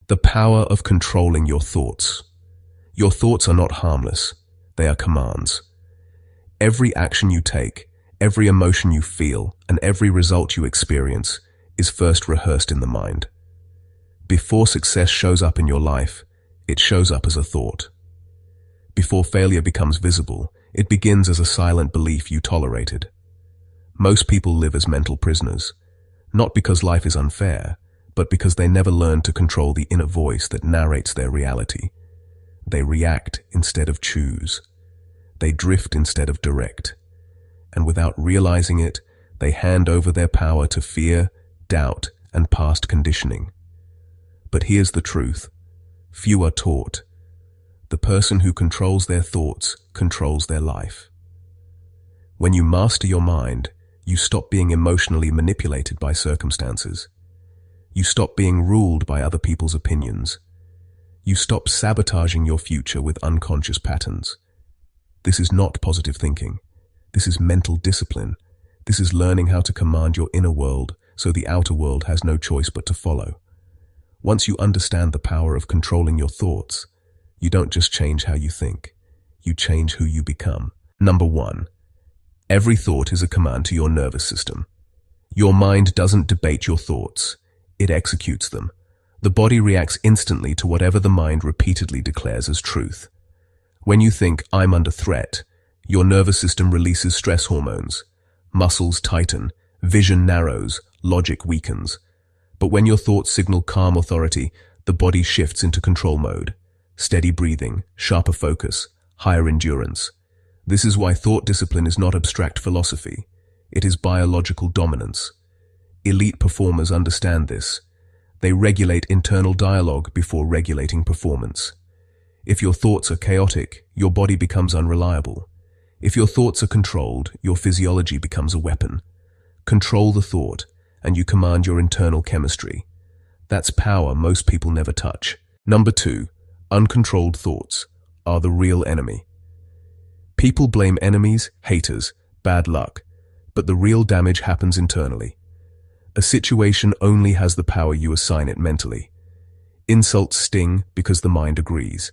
The power of controlling your thoughts. Your thoughts are not harmless. They are commands. Every action you take, every emotion you feel, and every result you experience is first rehearsed in the mind. Before success shows up in your life, it shows up as a thought. Before failure becomes visible, it begins as a silent belief you tolerated. Most people live as mental prisoners, not because life is unfair, but because they never learn to control the inner voice that narrates their reality. They react instead of choose. They drift instead of direct. And without realizing it, they hand over their power to fear, doubt, and past conditioning. But here's the truth. Few are taught. The person who controls their thoughts controls their life. When you master your mind, you stop being emotionally manipulated by circumstances. You stop being ruled by other people's opinions. You stop sabotaging your future with unconscious patterns. This is not positive thinking. This is mental discipline. This is learning how to command your inner world so the outer world has no choice but to follow. Once you understand the power of controlling your thoughts, you don't just change how you think. You change who you become. Number 1. Every thought is a command to your nervous system. Your mind doesn't debate your thoughts. It executes them. The body reacts instantly to whatever the mind repeatedly declares as truth. When you think, "I'm under threat," your nervous system releases stress hormones. Muscles tighten, vision narrows, logic weakens. But when your thoughts signal calm authority, the body shifts into control mode. Steady breathing, sharper focus, higher endurance. This is why thought discipline is not abstract philosophy. It is biological dominance. Elite performers understand this. They regulate internal dialogue before regulating performance. If your thoughts are chaotic, your body becomes unreliable. If your thoughts are controlled, your physiology becomes a weapon. Control the thought, and you command your internal chemistry. That's power most people never touch. Number 2, uncontrolled thoughts are the real enemy. People blame enemies, haters, bad luck, but the real damage happens internally. A situation only has the power you assign it mentally. Insults sting because the mind agrees.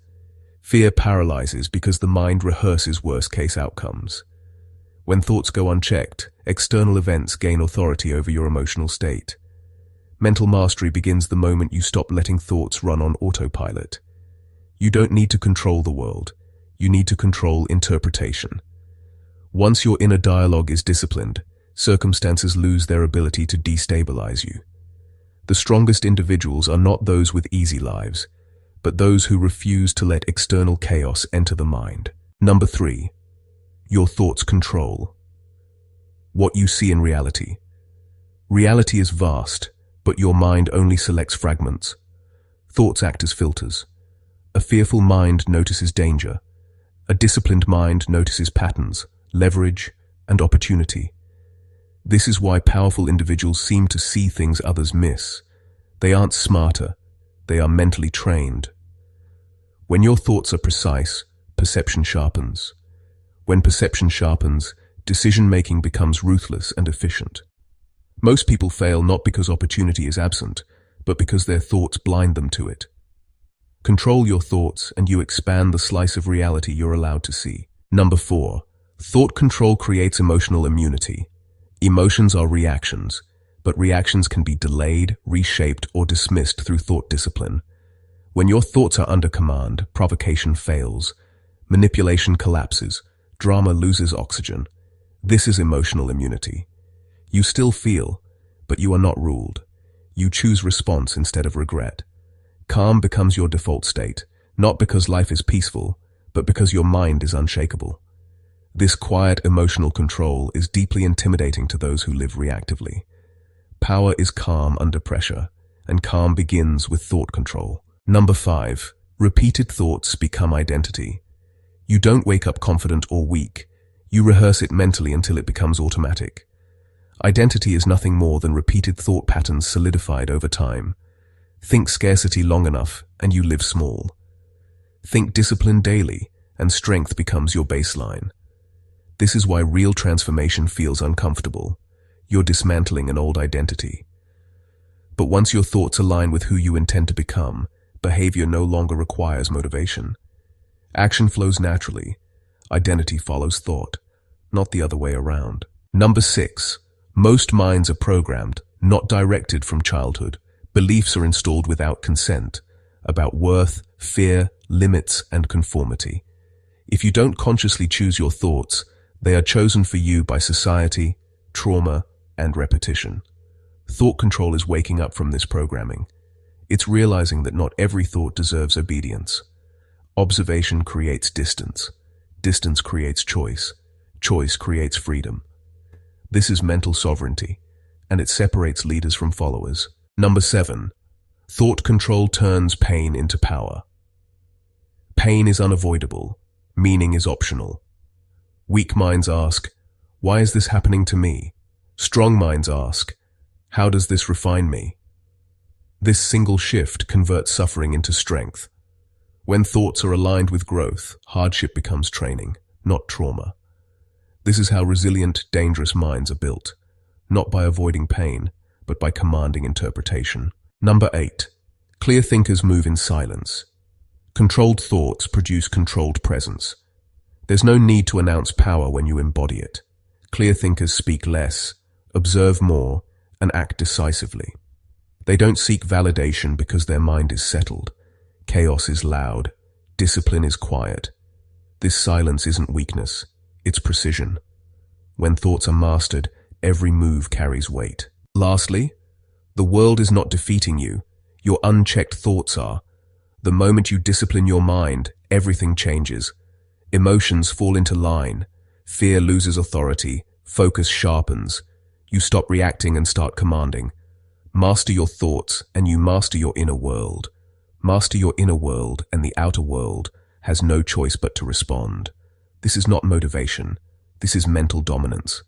Fear paralyzes because the mind rehearses worst-case outcomes. When thoughts go unchecked, external events gain authority over your emotional state. Mental mastery begins the moment you stop letting thoughts run on autopilot. You don't need to control the world. You need to control interpretation. Once your inner dialogue is disciplined, circumstances lose their ability to destabilize you. The strongest individuals are not those with easy lives, but those who refuse to let external chaos enter the mind. Number 3. Your thoughts control what you see in reality. Reality is vast, but your mind only selects fragments. Thoughts act as filters. A fearful mind notices danger. A disciplined mind notices patterns, leverage, and opportunity. This is why powerful individuals seem to see things others miss. They aren't smarter, they are mentally trained. When your thoughts are precise, perception sharpens. When perception sharpens, decision-making becomes ruthless and efficient. Most people fail not because opportunity is absent, but because their thoughts blind them to it. Control your thoughts and you expand the slice of reality you're allowed to see. Number 4. Thought control creates emotional immunity. Emotions are reactions, but reactions can be delayed, reshaped, or dismissed through thought discipline. When your thoughts are under command, provocation fails, manipulation collapses, drama loses oxygen. This is emotional immunity. You still feel, but you are not ruled. You choose response instead of regret. Calm becomes your default state, not because life is peaceful, but because your mind is unshakable. This quiet emotional control is deeply intimidating to those who live reactively. Power is calm under pressure, and calm begins with thought control. Number 5. Repeated thoughts become identity. You don't wake up confident or weak. You rehearse it mentally until it becomes automatic. Identity is nothing more than repeated thought patterns solidified over time. Think scarcity long enough, and you live small. Think discipline daily, and strength becomes your baseline. This is why real transformation feels uncomfortable. You're dismantling an old identity. But once your thoughts align with who you intend to become, behavior no longer requires motivation. Action flows naturally. Identity follows thought, not the other way around. Number 6. Most minds are programmed, not directed from childhood. Beliefs are installed without consent, about worth, fear, limits, and conformity. If you don't consciously choose your thoughts, they are chosen for you by society, trauma, and repetition. Thought control is waking up from this programming. It's realizing that not every thought deserves obedience. Observation creates distance. Distance creates choice. Choice creates freedom. This is mental sovereignty, and it separates leaders from followers. Number 7. Thought control turns pain into power. Pain is unavoidable. Meaning is optional. Weak minds ask, why is this happening to me? Strong minds ask, how does this refine me? This single shift converts suffering into strength. When thoughts are aligned with growth, hardship becomes training, not trauma. This is how resilient, dangerous minds are built, not by avoiding pain, but by commanding interpretation. Number 8. Clear thinkers move in silence. Controlled thoughts produce controlled presence. There's no need to announce power when you embody it. Clear thinkers speak less, observe more, and act decisively. They don't seek validation because their mind is settled. Chaos is loud. Discipline is quiet. This silence isn't weakness, it's precision. When thoughts are mastered, every move carries weight. Lastly, the world is not defeating you. Your unchecked thoughts are. The moment you discipline your mind, everything changes. Emotions fall into line. Fear loses authority. Focus sharpens. You stop reacting and start commanding. Master your thoughts and you master your inner world. Master your inner world and the outer world has no choice but to respond. This is not motivation. This is mental dominance.